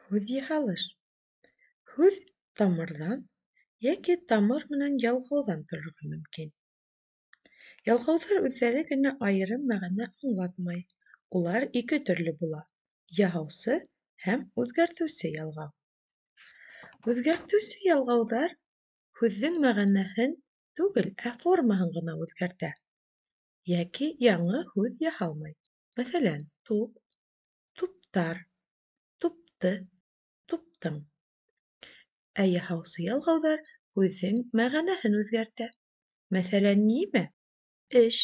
Һүҙ йыһалыш. Һүҙ тамырҙан йәки тамыр менән ялғауҙан торорға мөмкин. Ялғауҙар үҙҙәре генә айырым мәғәнә аңлатмай. Улар ике төрлө була: яһаусы һәм үҙгәртеүсе ялғау. Үҙгәртеүсе ялғауҙар һүҙҙең мәғәнәһен түгел, ә формаһын ғына үҙгәртә, йәки яңы һүҙ яһалмай. Мәҫәлән, туп, туптар, тупты, туптың. Ә яһаусы ялғауҙар һүҙҙең мәғәнәһен үҙгәртә. Мәҫәлән, нимә? Эш.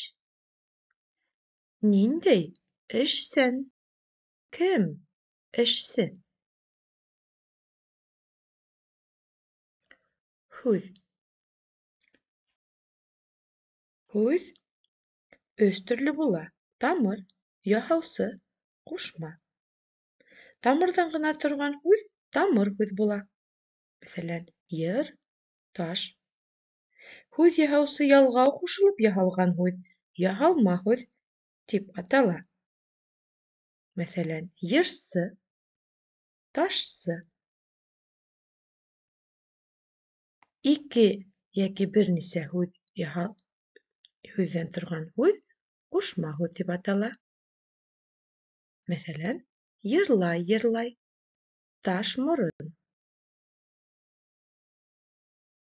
Ниндәй? Эшсән. Кем? Эшсе. Һүҙ. Һүҙ өс төрлө була: тамыр, яһаусы, ҡушма. Тамырҙан ғына торған һүҙ тамыр һүҙ була. Мәҫәлән, йыр, таш. Һүҙ яһаусы ялғау ҡушылып яһалған һүҙ яһалма һүҙ тип атала. Мәҫәлән, йырсы, ташсы. Ике йәки бер нисә һүҙҙән торған һүҙ ҡушма һүҙ тип атала. Мәҫәлән, йырлай-йырлай, таш морон.